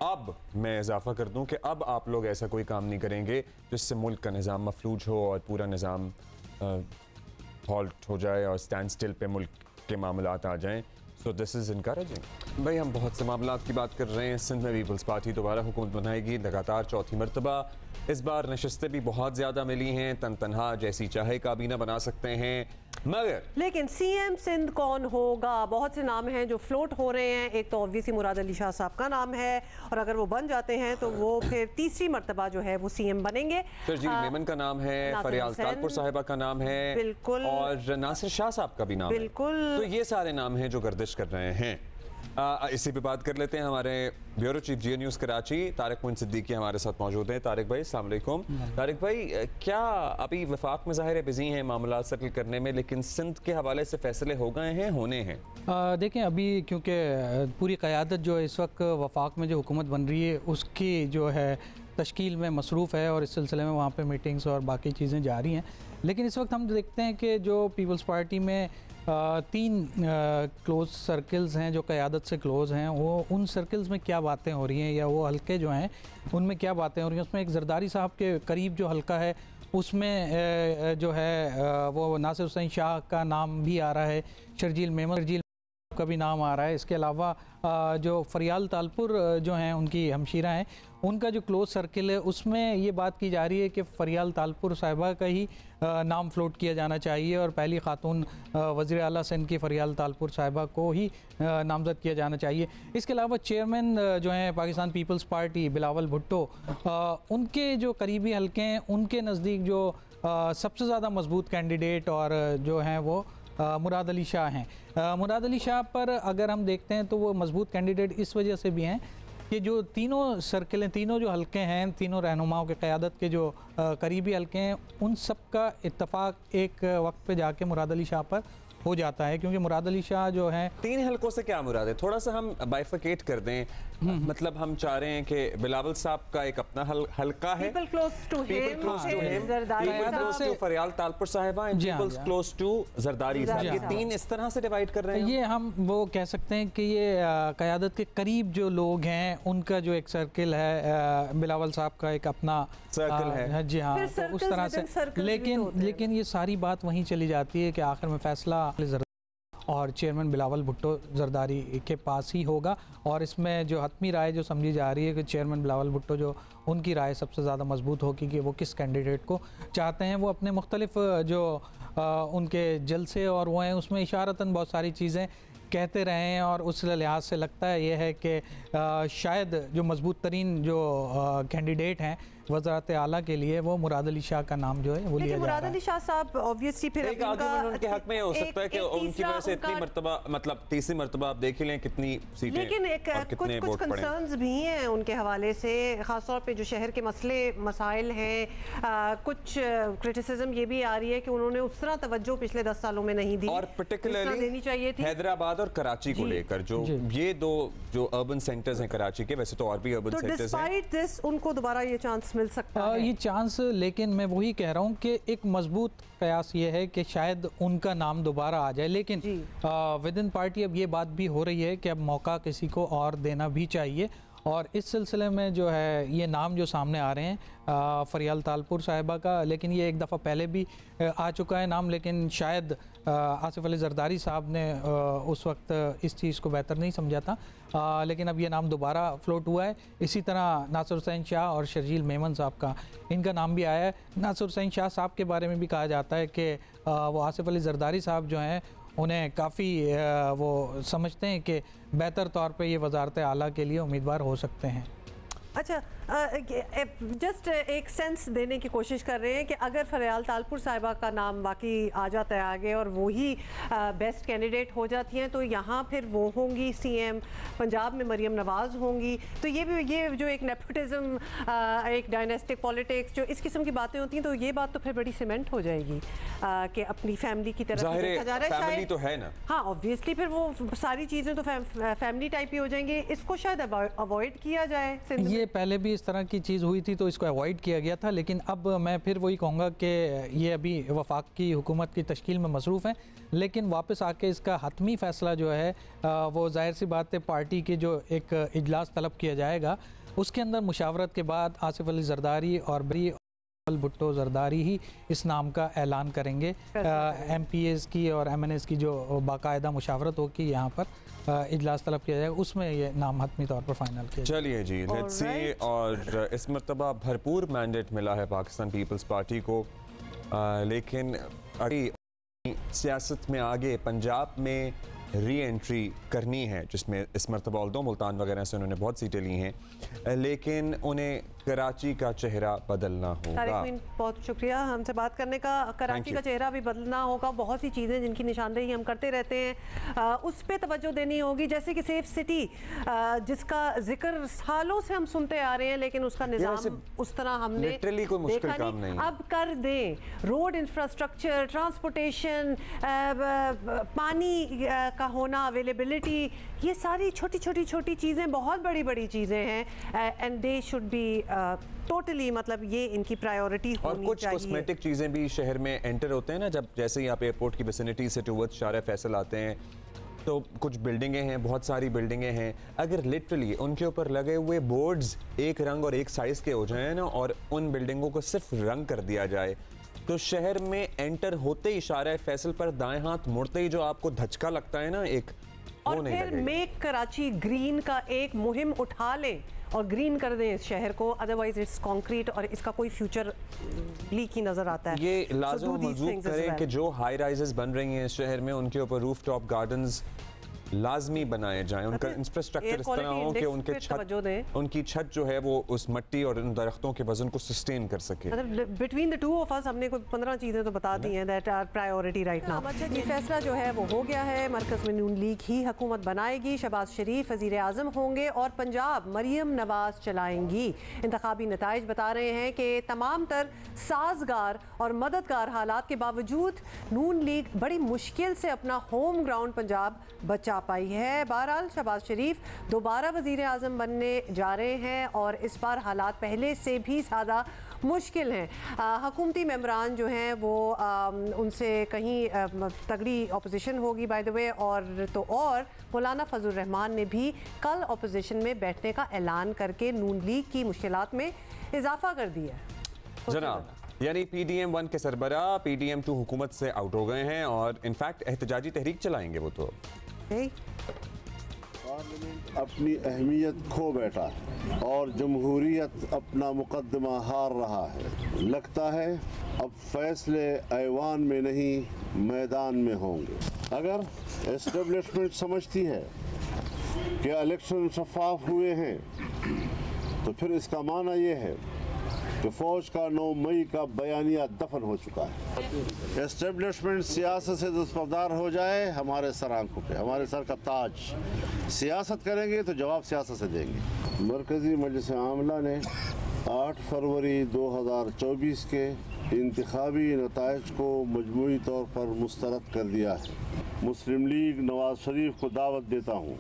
अब मैं इजाफा कर दूं कि अब आप लोग ऐसा कोई काम नहीं करेंगे जिससे मुल्क का निज़ाम मफलूज हो और पूरा निज़ाम हॉल्ट हो जाए और स्टैंड स्टिल पे मुल्क के मामलात आ जाएं। सो दिस इज़ इनकरेजिंग। भाई, हम बहुत से मामलात की बात कर रहे हैं। सिंध में पीपल्स पार्टी दोबारा हुकूमत बनाएगी, लगातार चौथी मरतबा। इस बार नशस्तें भी बहुत ज़्यादा मिली हैं, तनहा जैसी चाहे काबीना बना सकते हैं, मगर लेकिन सीएम सिंध कौन होगा? बहुत से नाम हैं जो फ्लोट हो रहे हैं। एक तो ऑब्वियसली मुराद अली शाह साहब का नाम है, और अगर वो बन जाते हैं तो वो फिर तीसरी मरतबा जो है वो सीएम बनेंगे। शर्जील मेमन का नाम है, फरियाल तालपुर साहिबा का नाम है, बिल्कुल, और नासिर शाह साहब का भी नाम बिल्कुल है। तो ये सारे नाम हैं जो गर्दिश कर रहे हैं। इसी पे बात कर लेते हैं। हमारे ब्यूरो चीफ जियो न्यूज़ कराची तारिक मोइन सिद्दीकी हमारे साथ मौजूद हैं। तारिक भाई, अस्सलाम वालेकुम। तारिक भाई, क्या अभी वफाक में ज़ाहिर है बिजी हैं मामला सेटल करने में, लेकिन सिंध के हवाले से फैसले हो गए हैं, होने हैं? देखें, अभी क्योंकि पूरी क़यादत जो इस वक्त वफाक में जो हुकूमत बन रही है उसकी जो है तश्कील में मसरूफ़ है और इस सिलसिले में वहाँ पर मीटिंग्स और बाकी चीज़ें जारी हैं। लेकिन इस वक्त हम देखते हैं कि जो पीपल्स पार्टी में 3 क्लोज सर्कल्स हैं जो क़यादत से क्लोज़ हैं, वो उन सर्कल्स में क्या बातें हो रही हैं या वो हल्के जो हैं उनमें क्या बातें हो रही हैं। उसमें एक जरदारी साहब के करीब जो हल्का है उसमें जो है वो नासिर हुसैन शाह का नाम भी आ रहा है, शर्जील मेमन का भी नाम आ रहा है। इसके अलावा जो फरियाल तालपुर जो हैं उनकी हमशीरा हैं, उनका जो क्लोज सर्किल है उसमें ये बात की जा रही है कि फरियाल तालपुर साहिबा का ही नाम फ्लोट किया जाना चाहिए और पहली खातून वज़ीर आला सिंध की फरियाल तालपुर साहिबा को ही नामज़द किया जाना चाहिए। इसके अलावा चेयरमैन जो हैं पाकिस्तान पीपल्स पार्टी बिलावल भुट्टो, उनके जो करीबी हल्के हैं उनके नज़दीक जो सबसे ज़्यादा मजबूत कैंडिडेट और जो हैं वो मुराद अली शाह हैं। मुराद अली शाह पर अगर हम देखते हैं तो वो मजबूत कैंडिडेट इस वजह से भी हैं कि जो तीनों सर्किलें, तीनों जो हलके हैं, तीनों रहनुमाओं के क़यादत के जो करीबी हलके हैं, उन सब का इत्तफाक एक वक्त पे जाके मुराद अली शाह पर हो जाता है, क्योंकि मुराद अली शाह जो हैं, 3 हलकों से क्या मुराद है? थोड़ा सा हम बाइफिकेट कर दें। मतलब हम चाह रहे हैं कि बिलावल साहब का एक अपना हलका है, people close to him, Zardari to फरियाल तालपुर साहिबा and people close to Zardari साहब, ये 3 इस तरह से डिवाइड कर रहे हैं। ये हम वो कह सकते हैं कि ये क़यादत के करीब जो लोग हैं उनका जो एक सर्किल है, बिलावल साहब का एक अपना सर्किल है। जी हाँ, तो उस तरह से। लेकिन ये सारी बात वहीं चली जाती है कि आखिर में फैसला और चेयरमैन बिलावल भुट्टो जरदारी के पास ही होगा। और इसमें जो हतमी राय जो समझी जा रही है कि चेयरमैन बिलावल भुट्टो जो उनकी राय सबसे ज़्यादा मजबूत होगी कि वो किस कैंडिडेट को चाहते हैं। वो अपने मुख्तलिफ जो उनके जलसे और वो हैं उसमें इशारतन बहुत सारी चीज़ें कहते रहे हैं, और उस लिहाज से लगता है ये है कि शायद जो मजबूत तरीन जो कैंडिडेट हैं वज़ारत आला के लिए वो मुराद अली शाह का नाम जो है वो लिया जा रहा है। मुराद अली शाह साहब ऑब्वियसली फिर एक आर्गुमेंट उनके हक में हो सकता है कि उनकी वजह से इतनी मर्तबा, मतलब तीसरी मर्तबा आप देख ही लें कितनी सीटें, लेकिन एक कुछ कंसर्न्स भी हैं उनके हवाले से, खासतौर पे जो शहर के मसले मसाइल हैं। कुछ क्रिटिसिज्म ये भी आ रही है कि उन्होंने उस तरह तवज्जो पिछले 10 सालों में नहीं दी, और पर्टिकुलरली देनी चाहिए थी। हैदराबाद और कराची को लेकर जो ये 2 जो अर्बन सेंटर्स हैं कराची के, वैसे तो और भी अर्बन सेंटर्स हैं, डिस्पाइट दिस उनको दोबारा ये चांस मिल सकता है। ये चांस, लेकिन मैं वही कह रहा हूँ कि एक मजबूत कयास ये है कि शायद उनका नाम दोबारा आ जाए, लेकिन विद इन पार्टी अब ये बात भी हो रही है कि अब मौका किसी को और देना भी चाहिए। और इस सिलसिले में जो है ये नाम जो सामने आ रहे हैं फरियाल तालपुर साहिबा का, लेकिन ये एक दफ़ा पहले भी आ चुका है नाम, लेकिन शायद आसिफ अली जरदारी साहब ने उस वक्त इस चीज़ को बेहतर नहीं समझा था, लेकिन अब ये नाम दोबारा फ्लोट हुआ है। इसी तरह नासिर हुसैन शाह और शर्जील मेमन साहब का, इनका नाम भी आया है। नासिर हुसैन शाह साहब के बारे में भी कहा जाता है कि वो आसिफ अली जरदारी साहब जो हैं उन्हें काफ़ी वो समझते हैं कि बेहतर तौर पे ये वज़ारत आला के लिए उम्मीदवार हो सकते हैं। अच्छा, जस्ट एक सेंस देने की कोशिश कर रहे हैं कि अगर फरियाल तालपुर साहिबा का नाम वाकई आ जाता है आगे और वो ही बेस्ट कैंडिडेट हो जाती हैं, तो यहाँ फिर वो होंगी सीएम, पंजाब में मरीम नवाज़ होंगी, तो ये जो एक नेपोटिज्म, एक डायनेस्टिक पॉलिटिक्स, जो इस किस्म की बातें होती हैं, तो ये बात तो फिर बड़ी सीमेंट हो जाएगी कि अपनी फैमिली की तरफ देखा जा रहा है। फैमिली तो है ना, हाँ ऑब्वियसली फिर वो सारी चीज़ें तो फैमिली टाइप ही हो जाएंगी। इसको शायद अवॉइड किया जाए। ये पहले भी इस तरह की चीज़ हुई थी तो इसको अवॉइड किया गया था, लेकिन अब मैं फिर वही कहूँगा कि ये अभी वफाक की हुकूमत की तश्कील में मसरूफ़ हैं, लेकिन वापस आके इसका हतमी फ़ैसला जो है वो जाहिर सी बात है पार्टी के जो एक इजलास तलब किया जाएगा उसके अंदर मुशावरत के बाद आसिफ अली जरदारी और बिलावल भुट्टो जरदारी ही इस नाम का ऐलान करेंगे। MPAs की और MNAs की जो बाकायदा मुशावरत होगी यहाँ पर इजलास तलब किया जाएगा, उसमें ये नाम हतमी तौर पर फाइनल किया। चलिए जी, लेट्स सी। और इस मरतबा भरपूर मैंडेट मिला है पाकिस्तान पीपल्स पार्टी को, लेकिन सियासत में आगे पंजाब में री एंट्री करनी है, जिसमें इस मरतबा ऑल्दो मुल्तान वगैरह से उन्होंने बहुत सीटें ली हैं, लेकिन उन्हें कराची का चेहरा बदलना होगा। बहुत शुक्रिया हमसे बात करने का। कराची का चेहरा भी बदलना होगा, बहुत सी चीज़ें जिनकी निशानदेही हम करते रहते हैं उस पर तवज्जो देनी होगी, जैसे कि सेफ सिटी जिसका जिक्र सालों से हम सुनते आ रहे हैं, लेकिन उसका निज़ाम उस तरह हमने कोई मुश्किल काम नहीं। अब कर दें, रोड इंफ्रास्ट्रक्चर, ट्रांसपोर्टेशन, पानी का होना, अवेलेबिलिटी, ये सारी छोटी छोटी चीज़ें बहुत बड़ी बड़ी चीज़ें हैं, and they should be totally, मतलब ये इनकी प्रायोरिटी होनी चाहिए। और कुछ कॉस्मेटिक चीज़ें भी शहर में एंटर होते हैं ना, जब जैसे ही आप एयरपोर्ट की विसिनिटी से टुवर्ड्स शारा फैसल आते हैं तो कुछ बिल्डिंगें हैं, बहुत सारी बिल्डिंगें हैं, अगर लिटरली उनके ऊपर लगे हुए बोर्ड्स एक रंग और एक साइज़ के हो जाए ना, और उन बिल्डिंगों को सिर्फ रंग कर दिया जाए, तो शहर में एंटर होते ही शारा फैसल पर दाएं हाथ मुड़ते ही जो आपको धचका लगता है ना एक, और फिर मेक कराची ग्रीन का एक मुहिम उठा लें और ग्रीन कर दें इस शहर को, अदरवाइज इट्स कंक्रीट और इसका कोई फ्यूचर लीक ही नजर आता है। ये लाज़िम मौजूद करें कि जो हाई राइजेस बन रही हैं इस शहर में, उनके ऊपर रूफ टॉप गार्डन्स लाजमी बनाए जाएं, उनका इंफ्रास्ट्रक्चर इस तरह हो कि उनकी छत जो है वो उस मिट्टी और उन दरख्तों के वजन को सस्टेन कर सके। Between the two of us हमने कोई 15 चीज़ें तो बता दी हैं that are priority right now. ये फैसला जो है वो हो गया है, मरकज़ में नून लीग ही हुकूमत बनाएगी, शहबाज शरीफ वज़ीर आज़म होंगे और पंजाब मरीम नवाज चलाएंगी। इंतखाबी नताइज बता रहे हैं कि तमाम तर साजगार और मददगार हालात के बावजूद नून लीग बड़ी मुश्किल से अपना होम ग्राउंड पंजाब बचा पाई है। बहरहाल शहबाज शरीफ दोबारा वज़ीर आज़म बनने जा रहे हैं और इस बार हालात पहले से भी ज़्यादा मुश्किल हैं। हुकूमती मेंबरान जो हैं वो उनसे कहीं तगड़ी अपोजिशन होगी बाय द वे, और मौलाना फजल रहमान ने भी कल अपोजिशन में बैठने का ऐलान करके नून लीग की मुश्किलात में इजाफा कर दिया है। जनाब, यानी PDM 1 के सरबरा PDM 2 हुकूमत से आउट हो गए हैं और इनफैक्ट एहतजाजी तहरीक चलाएंगे वो तो। पार्लियामेंट अपनी अहमियत खो बैठा है और जमहूरियत अपना मुकदमा हार रहा है। लगता है अब फैसले ऐवान में नहीं मैदान में होंगे। अगर एस्टेब्लिशमेंट समझती है कि इलेक्शन शफाफ हुए हैं तो फिर इसका माना यह है कि फौज का 9 मई का बयानिया दफन हो चुका है। एस्टेब्लिशमेंट सियासत से दस्तबरदार हो जाए हमारे सर आंखों पे, हमारे सर का ताज। सियासत करेंगे तो जवाब सियासत से देंगे। मरकजी मजलिस आमला ने 8 फरवरी 2024 के इंतखाबी नताइज को मजमूई तौर पर मुस्तरद कर दिया है। मुस्लिम लीग नवाज शरीफ को दावत देता हूँ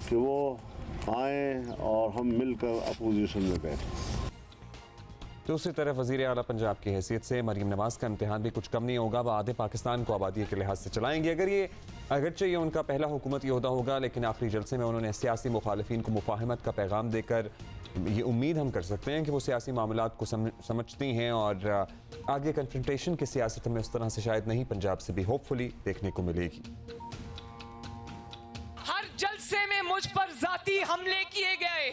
कि वो आएँ और हम मिलकर अपोजिशन में बैठें। दूसरी तरफ वज़ीर आला पंजाब की हैसियत से मरीम नवाज का इम्तिहान भी कुछ कम नहीं होगा। वह आधे पाकिस्तान को आबादी के लिहाज से चलाएंगे। अगरचे ये उनका पहला हुकूमती ओहदा होगा, लेकिन आखिरी जलसे में उन्होंने सियासी मुखालिफिन को मुफाहमत का पैगाम देकर ये उम्मीद हम कर सकते हैं कि वो सियासी मामलात को समझती हैं और आगे कन्फ्रंटेशन की सियासत में उस तरह से शायद नहीं, पंजाब से भी होपफुली देखने को मिलेगी। हर जलसे में मुझ पर जाती हमले किए गए,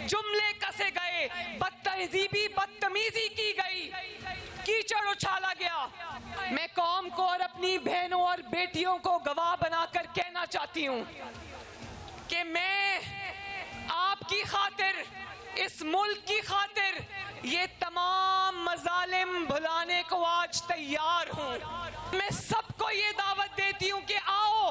जुमले कसे गए, बदतहजीबी बदतमीजी की गई, कीचड़ उछाला गया। मैं कौम को और अपनी बहनों और बेटियों को गवाह बनाकर कहना चाहती हूँ कि मैं आपकी खातिर, इस मुल्क की खातिर ये तमाम मजालिम भुलाने को आज तैयार हूँ। मैं सबको ये दावत देती हूँ कि आओ,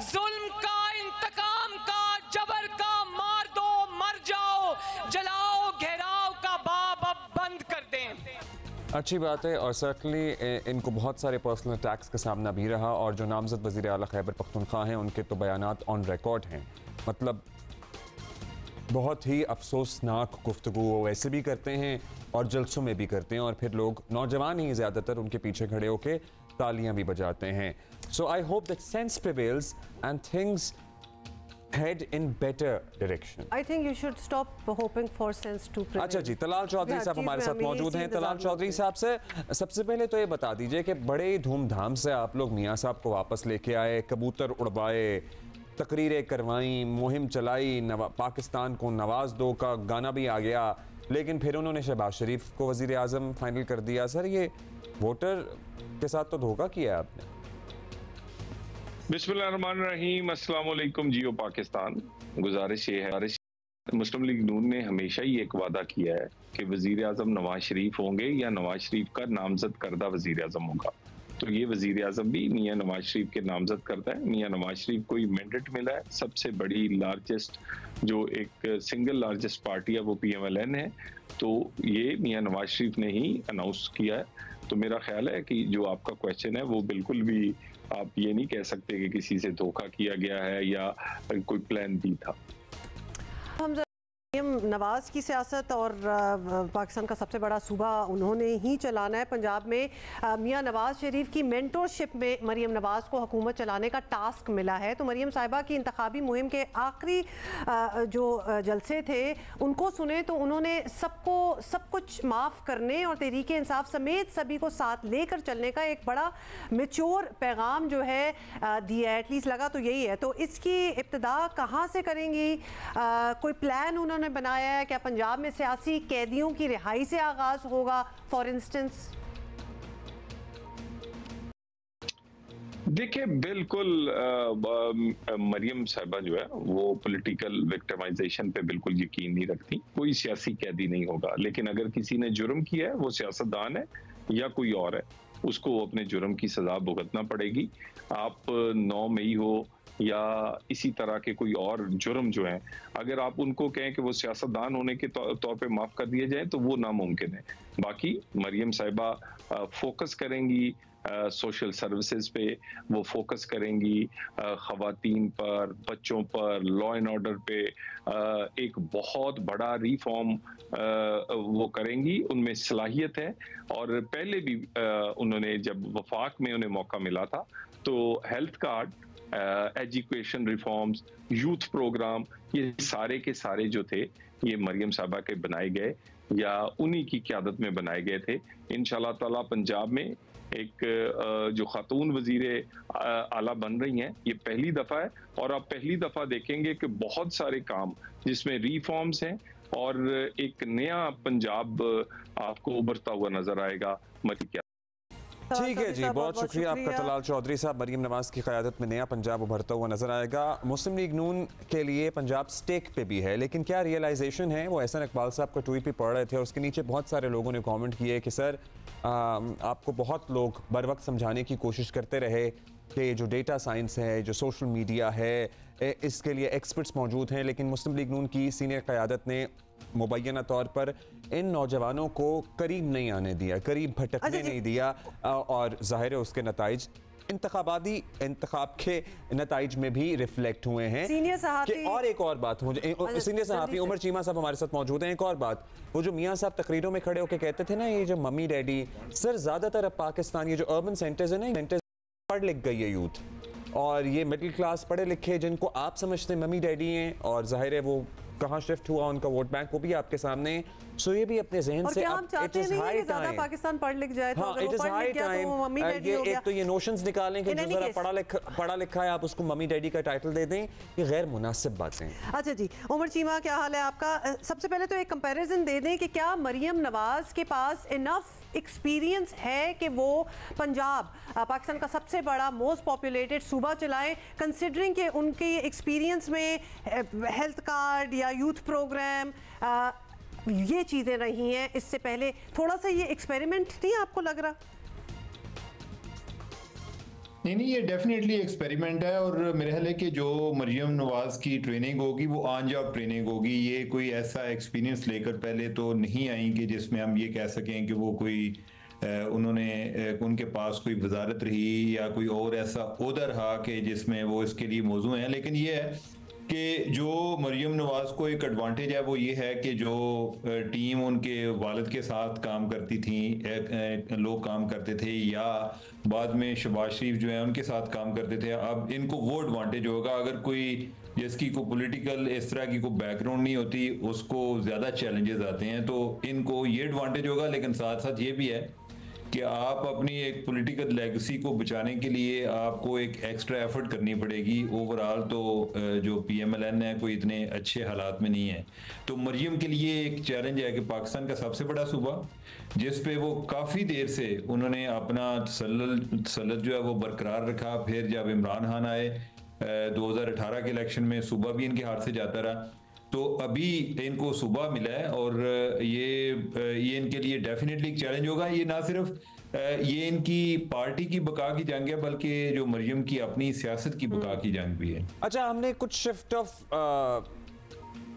जुल्म का, इंतकाम का, जबर का मार दो, मर जाओ, जलाओ, घेराव का बाब अब बंद कर दें। अच्छी बात है और सर्टनली इनको बहुत सारे पर्सनल अटैक्स का सामना भी रहा और जो नामजद वज़ीर आला खैबर पख्तूनख्वा हैं उनके तो बयानात ऑन रिकॉर्ड हैं। मतलब बहुत ही अफसोसनाक गुफ्तगू वो वैसे भी करते हैं और जलसों में भी करते हैं और फिर लोग नौजवान ही ज़्यादातर उनके पीछे खड़े होकर तालियां भी बजाते हैं। So I hope that sense prevails and things head in better direction. I think you should stop hoping for sense to prevail. अच्छा जी, तलाल चौधरी साहब हमारे साथ मौजूद हैं। तलाल चौधरी साहब से सबसे पहले तो ये बता दीजिए कि बड़े धूमधाम से आप लोग मियाँ साहब को वापस लेके आए, कबूतर उड़वाए, तकरीरें करवाई, मुहिम चलाई, पाकिस्तान को नवाज दो का गाना भी आ गया, लेकिन फिर उन्होंने शहबाज शरीफ को वज़ीर आज़म फाइनल कर दिया। सर ये वोटर के साथ तो धोखा किया है आपने। बिस्मिल्लाहिर्रहमानिर्रहीम, अस्सलाम वालेकुम जियो पाकिस्तान। गुजारिश ये है, मुस्लिम लीग नून ने हमेशा ही एक वादा किया है कि वज़ीर आज़म नवाज शरीफ होंगे या नवाज शरीफ का नामजद करदा वज़ीर आज़म होगा। तो ये वज़ीर आज़म भी मियाँ नवाज शरीफ के नामजद करता है। मियाँ नवाज शरीफ को ये मैंडेट मिला है। सबसे बड़ी लार्जेस्ट जो एक सिंगल लार्जेस्ट पार्टी है वो PMLN है, तो ये मियाँ नवाज शरीफ ने ही अनाउंस किया है। तो मेरा ख्याल है कि जो आपका क्वेश्चन है वो बिल्कुल भी आप ये नहीं कह सकते कि किसी से धोखा किया गया है या कोई प्लान भी था। नवाज की सियासत और पाकिस्तान का सबसे बड़ा सूबा उन्होंने ही चलाना है। पंजाब में मियाँ नवाज शरीफ की मेंटरशिप में मरीम नवाज को हुकूमत चलाने का टास्क मिला है। तो मरीम साहिबा की इंतखाबी मुहिम के आखिरी जो जलसे थे उनको सुने तो उन्होंने सबको सब कुछ माफ़ करने और तहरीक इंसाफ समेत सभी को साथ लेकर चलने का एक बड़ा मैच्योर पैगाम जो है दिया, एटलीस्ट लगा तो यही है। तो इसकी इब्तिदा कहाँ से करेंगी? कोई प्लान उन्होंने बनाया है क्या? पंजाब में सियासी कैदियों की रिहाई से आगाज होगा फॉर इंस्टेंस? देखिए बिल्कुल मरियम साहिबा जो है वो पॉलिटिकल विक्टिमाइजेशन पे बिल्कुल यकीन नहीं रखती। कोई सियासी कैदी नहीं होगा, लेकिन अगर किसी ने जुर्म किया है, वो सियासतदान है या कोई और है, उसको अपने जुर्म की सजा भुगतना पड़ेगी। आप 9 मई हो या इसी तरह के कोई और जुर्म जो हैं, अगर आप उनको कहें कि वो सियासतदान होने के तौर पे माफ कर दिए जाए तो वो नामुमकिन है। बाकी मरियम साहिबा फोकस करेंगी सोशल सर्विसेज पे, वो फोकस करेंगी खवातीन पर, बच्चों पर, लॉ एंड ऑर्डर पे, एक बहुत बड़ा रिफॉर्म वो करेंगी, उनमें सलाहियत है। और पहले भी उन्होंने जब वफाक में उन्हें मौका मिला था तो health card, education reforms, youth program, ये सारे के सारे जो थे ये मरियम साहिबा के बनाए गए या उन्हीं की क़यादत में बनाए गए थे। इंशाल्लाह ताला पंजाब में एक जो खातून वजीर आला बन रही हैं, ये पहली दफा है और आप पहली दफा देखेंगे कि बहुत सारे काम जिसमें रिफॉर्म्स हैं और एक नया पंजाब आपको उभरता हुआ नजर आएगा। ठीक है जी, बहुत शुक्रिया आपका तलाल चौधरी साहब। मरियम नवाज की क़यादत में नया पंजाब उभरता हुआ नजर आएगा। मुस्लिम लीग नून के लिए पंजाब स्टेक पे भी है, लेकिन क्या रियलाइजेशन है? वो एहसन इकबाल साहब का ट्वीट भी पढ़ रहे थे और उसके नीचे बहुत सारे लोगों ने कमेंट किए कि सर आपको बहुत लोग बर वक्त समझाने की कोशिश करते रहे कि जो डेटा साइंस है, जो सोशल मीडिया है, इसके लिए एक्सपर्ट्स मौजूद हैं, लेकिन मुस्लिम लीग नून की सीनियर क़यादत ने मुबैना तौर पर इन नौजवानों को करीब नहीं आने दिया, करीब भटकने नहीं दिया और ज़ाहिर है उसके नताइज इंतखाब के नताइज में भी रिफ्लेक्ट हुए हैं। सीनियर सहाफ़ी और एक और बात, सीनियर सहाफ़ी उमर चीमा साहब हमारे साथ मौजूद हैं। एक और बात, वो जो मियाँ साहब तकरीरों में खड़े होकर कहते थे ना, ये जो मम्मी डैडी, सर ज़्यादातर अब पाकिस्तान ये जो अर्बन सेंटर्स है ना, सेंटर्स पढ़ लिख गई है यूथ, और ये मिडिल क्लास पढ़े लिखे जिनको आप समझते हैं मम्मी डैडी हैं, और जाहिर है वो कहाँ शिफ्ट हुआ उनका वोट बैंक, वो भी आपके सामने। सो ये भी अपने जहन से हम चाहते नहीं है कि ज़्यादा पाकिस्तान पढ़ लिख जाए, तो अगर वो पढ़ लिख गया तो वो मम्मी डैडी हो गया। एक तो ये नोशंस निकालें कि जो जरा पढ़ा लिखा है आप उसको मम्मी डैडी का टाइटल दे दें, ये गैर मुनासिब बातें हैं। अच्छा जी, उमर चीमा क्या हाल है आपका? सबसे पहले तो एक कंपैरिजन दे दें कि क्या मरियम नवाज के पास इनफ एक्सपीरियंस है कि वो पंजाब पाकिस्तान का सबसे बड़ा मोस्ट पॉपुलेटेड सूबा चलाएं, कंसिडरिंग कि उनके एक्सपीरियंस में हेल्थ कार्ड या यूथ प्रोग्राम ये चीज़ें रही हैं? इससे पहले थोड़ा सा ये एक्सपेरिमेंट नहीं आपको लग रहा? नहीं, ये डेफिनेटली एक्सपेरिमेंट है और मेरे ख्याल है कि जो मरियम नवाज की ट्रेनिंग होगी वो ऑन जॉब ट्रेनिंग होगी। ये कोई ऐसा एक्सपीरियंस लेकर पहले तो नहीं आई कि जिसमें हम ये कह सकें कि वो कोई उनके पास कोई वजारत रही या कोई और ऐसा ओहदा रहा कि जिसमें वो इसके लिए मौजू हैं। लेकिन ये है कि जो मरियम नवाज को एक एडवांटेज है वो ये है कि जो टीम उनके वालिद के साथ काम करती थी, लोग काम करते थे, या बाद में शहबाज शरीफ जो है उनके साथ काम करते थे, अब इनको वो एडवांटेज होगा। अगर कोई जिसकी को पॉलिटिकल इस तरह की कोई बैकग्राउंड नहीं होती उसको ज़्यादा चैलेंजेस आते हैं, तो इनको ये एडवांटेज होगा। लेकिन साथ साथ ये भी है कि आप अपनी एक पॉलिटिकल लेगेसी को बचाने के लिए आपको एक एक्स्ट्रा एफर्ट करनी पड़ेगी। ओवरऑल तो जो PMLN है कोई इतने अच्छे हालात में नहीं है, तो मरियम के लिए एक चैलेंज है कि पाकिस्तान का सबसे बड़ा सूबा जिस पे वो काफ़ी देर से उन्होंने अपना तसल्लुत जो है वो बरकरार रखा। फिर जब इमरान खान आए 2018 के इलेक्शन में सूबा भी इनके हाथ से जाता रहा, तो अभी इनको सूबा मिला है और ये इनके लिए डेफिनेटली एक चैलेंज होगा। ये ना सिर्फ ये इनकी पार्टी की बका की जंग है बल्कि जो मरियम की अपनी सियासत की बका की जंग भी है। अच्छा, हमने कुछ शिफ्ट ऑफ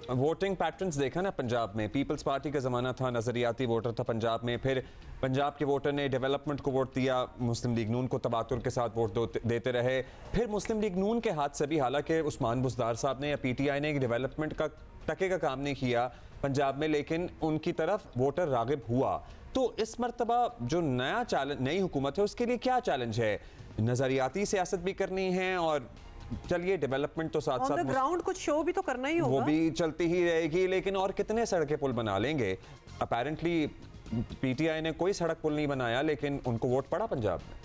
वोटिंग पैटर्न्स देखा ना पंजाब में। पीपल्स पार्टी का ज़माना था, नज़रियाती वोटर था पंजाब में, फिर पंजाब के वोटर ने डेवलपमेंट को वोट दिया, मुस्लिम लीग नून को तबातुर के साथ वोट देते रहे। फिर मुस्लिम लीग नून के हाथ से भी, हालांकि उस्मान बुज़दार साहब ने या PTI ने डेवलपमेंट का टके का काम नहीं किया पंजाब में, लेकिन उनकी तरफ वोटर रागिब हुआ। तो इस मरतबा जो नया चैलेंज, नई हुकूमत है, उसके लिए क्या चैलेंज है? नज़रियाती सियासत भी करनी है और चलिए डेवलपमेंट तो साथ साथ ग्राउंड कुछ शो भी तो करना ही होगा, वो भी चलती ही रहेगी। लेकिन और कितने सड़कें पुल बना लेंगे? अपेरेंटली PTI ने कोई सड़क पुल नहीं बनाया, लेकिन उनको वोट पड़ा पंजाब में।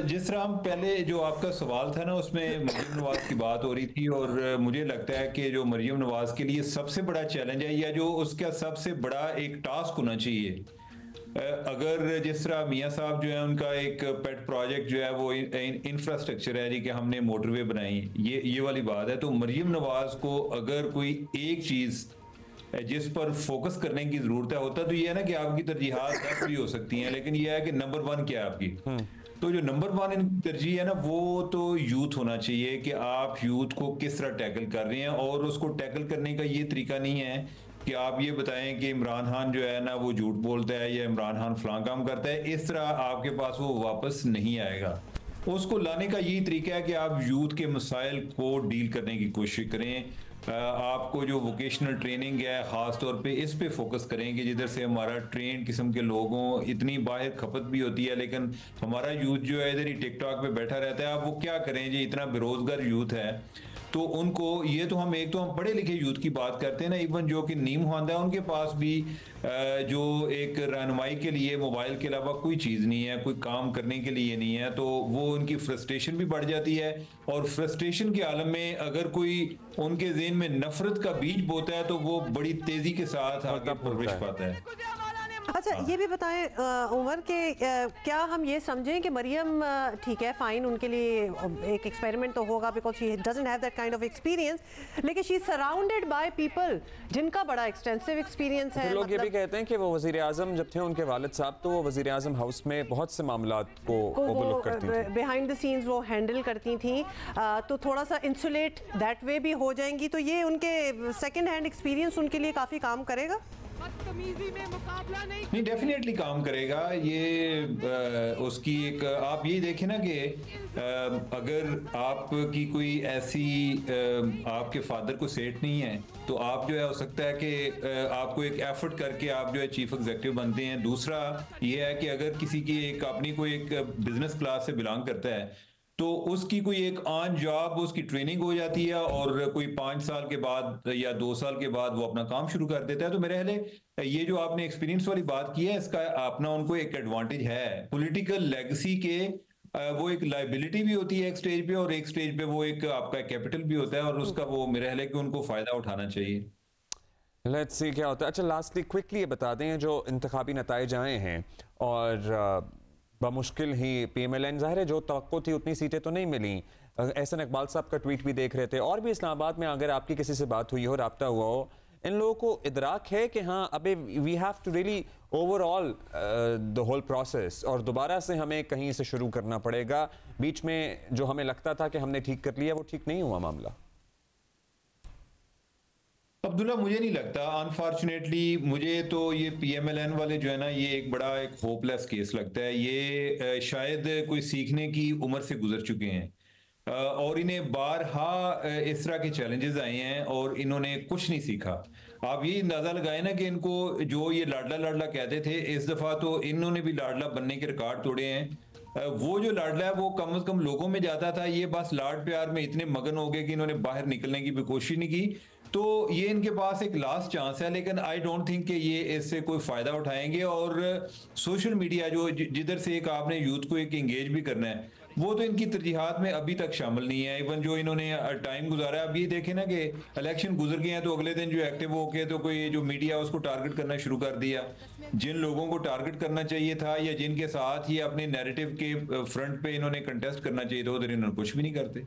जिस तरह हम पहले जो आपका सवाल था ना उसमें मरियम नवाज की बात हो रही थी, और मुझे लगता है कि जो मरियम नवाज के लिए सबसे बड़ा चैलेंज है या जो उसका सबसे बड़ा एक टास्क होना चाहिए अगर जिस तरह मियाँ साहब जो है उनका एक पेट प्रोजेक्ट जो है वो इंफ्रास्ट्रक्चर है जी कि हमने मोटरवे बनाई, ये वाली बात है, तो मरियम नवाज को अगर कोई एक चीज़ जिस पर फोकस करने की जरूरत है होता तो ये है ना कि आपकी तरजीहात 10 भी हो सकती हैं, लेकिन ये है कि नंबर 1 क्या है आपकी। तो जो नंबर 1 तरजीह है ना वो तो यूथ होना चाहिए कि आप यूथ को किस तरह टैकल कर रहे हैं, और उसको टैकल करने का ये तरीका नहीं है कि आप ये बताएं कि इमरान खान जो है ना वो झूठ बोलता है या इमरान खान फलां काम करता है, इस तरह आपके पास वो वापस नहीं आएगा। उसको लाने का यही तरीका है कि आप यूथ के मसाइल को डील करने की कोशिश करें। आपको जो वोकेशनल ट्रेनिंग है ख़ास तौर पे इस पे फोकस करेंगे, जिधर से हमारा ट्रेन किस्म के लोगों इतनी बाहर खपत भी होती है, लेकिन हमारा यूथ जो है इधर ही टिकटॉक पे बैठा रहता है। आप वो क्या करें जी, इतना बेरोजगार यूथ है, तो उनको ये तो हम पढ़े लिखे यूथ की बात करते हैं ना, इवन जो कि नीम खानदा है उनके पास भी जो एक रहनुमाई के लिए मोबाइल के अलावा कोई चीज़ नहीं है, कोई काम करने के लिए नहीं है, तो वो उनकी फ्रस्ट्रेशन भी बढ़ जाती है। और फ्रस्ट्रेशन के आलम में अगर कोई उनके ज़हन में नफरत का बीज बोता है तो वो बड़ी तेज़ी के साथ आगे परवरिश पाता है। अच्छा, ये भी बताएं उमर के क्या हम ये समझें कि मरियम ठीक है फाइन, उनके लिए एक एक्सपेरिमेंट तो होगा because she doesn't have that kind of experience, लेकिन she is surrounded by people जिनका बड़ा एक्सटेंसिव एक्सपीरियंस है। लोग ये भी कहते हैं कि वो वज़ीर आज़म जब थे उनके वालिद साहब, तो वो वज़ीर आज़म हाउस में बहुत से मामलात को ओवरलुक करती थी, बिहाइंड द सीन्स वो हैंडल करती थी, तो थोड़ा सा इंसुलेट दैट वे भी हो जाएंगी, तो ये उनके सेकेंड हैंड एक्सपीरियंस उनके लिए काफ़ी काम करेगा। बदतमीजी में मुकाबला नहीं, डेफिनेटली काम करेगा ये। उसकी एक आप ये देखें ना कि अगर आपकी कोई ऐसी आपके फादर को सेट नहीं है तो आप जो है हो सकता है कि आपको एक एफर्ट करके आप जो है चीफ एग्जीक्यूटिव बनते हैं। दूसरा ये है कि अगर किसी की एक अपनी कोई एक बिजनेस क्लास से बिलोंग करता है तो उसकी कोई एक ऑन जॉब उसकी ट्रेनिंग हो जाती है और कोई 5 साल के बाद या 2 साल के बाद वो अपना काम शुरू कर देता है। तो मेरे ख्याल ये जो आपने एक्सपीरियंस वाली बात की है इसका अपना उनको एक एडवांटेज है। पॉलिटिकल लेगेसी के वो एक लाइबिलिटी भी होती है एक स्टेज पे, और एक स्टेज पे वो एक आपका कैपिटल भी होता है, और उसका वो मेरे ख्याल है कि उनको फायदा उठाना चाहिए। लेट्स सी क्या होता है। अच्छा, लास्टली क्विकली ये बता दें जो इंतखाबी नताइज आए हैं और बमुश्किल ही PMLN ज़ाहिर है जो तवक्को थी उतनी सीटें तो नहीं मिली। एहसन इकबाल साहब का ट्वीट भी देख रहे थे, और भी इस्लामाबाद में अगर आपकी किसी से बात हुई हो, राब्ता हुआ हो, इन लोगों को इदराक है कि हाँ अबे we have to really overall the whole process, और दोबारा से हमें कहीं से शुरू करना पड़ेगा। बीच में जो हमें लगता था कि हमने ठीक कर लिया वो ठीक नहीं हुआ मामला। अब्दुल्ला, मुझे नहीं लगता, अनफॉर्चुनेटली मुझे तो ये PMLN वाले जो है ना ये एक बड़ा एक होपलेस केस लगता है। ये शायद कोई सीखने की उम्र से गुजर चुके हैं और इन्हें बारहा इस तरह के चैलेंजेस आए हैं और इन्होंने कुछ नहीं सीखा। आप ये अंदाजा लगाए ना कि इनको जो ये लाडला लाडला कहते थे, इस दफा तो इन्होंने भी लाडला बनने के रिकॉर्ड तोड़े हैं। वो जो लाडला है वो कम से कम लोगों में जाता था, ये बस लाड प्यार में इतने मगन हो गए कि इन्होंने बाहर निकलने की भी कोशिश नहीं की। तो ये इनके पास एक लास्ट चांस है, लेकिन आई डोंट थिंक कि ये इससे कोई फायदा उठाएंगे। और सोशल मीडिया जो जिधर से एक आपने यूथ को एक एंगेज भी करना है, वो तो इनकी तरजीहात में अभी तक शामिल नहीं है। इवन जो इन्होंने टाइम गुजारा, अब ये देखें ना कि इलेक्शन गुजर गए हैं तो अगले दिन जो एक्टिव हो गए तो कोई जो मीडिया उसको टारगेट करना शुरू कर दिया। जिन लोगों को टारगेट करना चाहिए था या जिनके साथ ये अपने नैरेटिव के फ्रंट पे इन्होंने कंटेस्ट करना चाहिए था, उधर इन्होंने कुछ भी नहीं करते।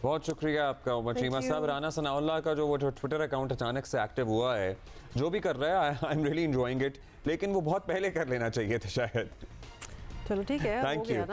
बहुत शुक्रिया आपका उमर चीमा साहब। राना सनाउल्लाह का जो वो ट्विटर अकाउंट अचानक से एक्टिव हुआ है, जो भी कर रहा है I am really enjoying it, लेकिन वो बहुत पहले कर लेना चाहिए था शायद। चलो ठीक है, थैंक यू,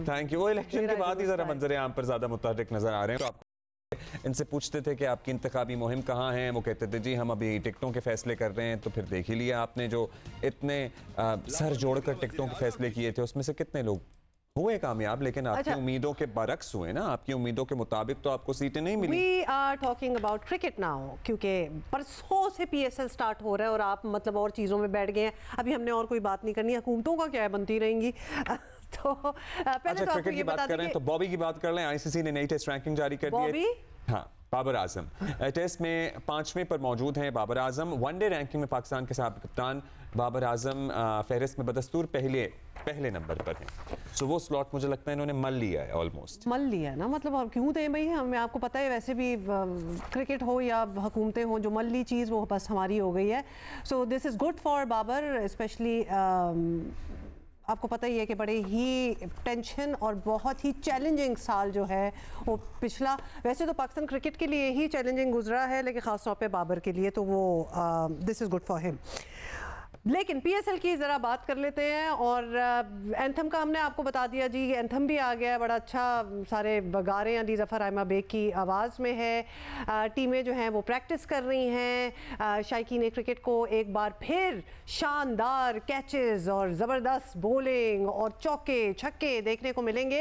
थैंक यू। वो इलेक्शन के बाद ही जरा मंजर आम पर ज्यादा मुतहर्रिक नजर आ रहे हैं। तो आप इनसे पूछते थे कि आपकी इंतखाबी मुहिम कहाँ है, वो कहते थे जी हम अभी टिकटों के फैसले कर रहे हैं। तो फिर देख ही लिया आपने, जो इतने सर जोड़कर टिकटों के फैसले किए थे उसमें से कितने लोग हुए कामयाब, लेकिन आपकी उम्मीदों के बरक्स हुए ना, आपकी उम्मीदों के मुताबिक तो आपको सीटें नहीं मिली। We are talking about cricket now, क्योंकि परसों से PSL स्टार्ट हो रहा है और आप मतलब और चीज़ों में बैठ गए हैं। अभी हमने और कोई बात नहीं करनी, हुकूमतों का क्या है, बनती रहेंगी। तो पहले तो क्रिकेट की बात करें तो बॉबी की बात कर लें। ICC ने नई टेस्ट रैंकिंग जारी कर दी है। हाँ, बाबर आजम टेस्ट में 5वें पर मौजूद हैं। बाबर आजम वनडे रैंकिंग में पाकिस्तान के साबिक कप्तान बाबर आजम फहरिस्त में बदस्तूर पहले नंबर पर हैं। सो वो स्लॉट मुझे लगता है इन्होंने मल लिया है, ऑलमोस्ट मल लिया है ना। मतलब और क्यों दें भाई, हमें आपको पता है वैसे भी क्रिकेट हो या हुकूमतें हो, जो मल ली चीज़ वो बस हमारी हो गई है। So this is good for Babar, specially आपको पता ही है कि बड़े ही टेंशन और बहुत ही चैलेंजिंग साल जो है वो पिछला, वैसे तो पाकिस्तान क्रिकेट के लिए ही चैलेंजिंग गुजरा है, लेकिन ख़ास तौर पे बाबर के लिए तो वो this is good for him. लेकिन पीएसएल की ज़रा बात कर लेते हैं। और एंथम का हमने आपको बता दिया जी, एंथम भी आ गया है, बड़ा अच्छा, सारे गा रहे हैं। अली ज़फ़र आयमा बेग की आवाज़ में है। टीमें जो हैं वो प्रैक्टिस कर रही हैं। शायकीन क्रिकेट को एक बार फिर शानदार कैचेस और ज़बरदस्त बॉलिंग और चौके छक्के देखने को मिलेंगे।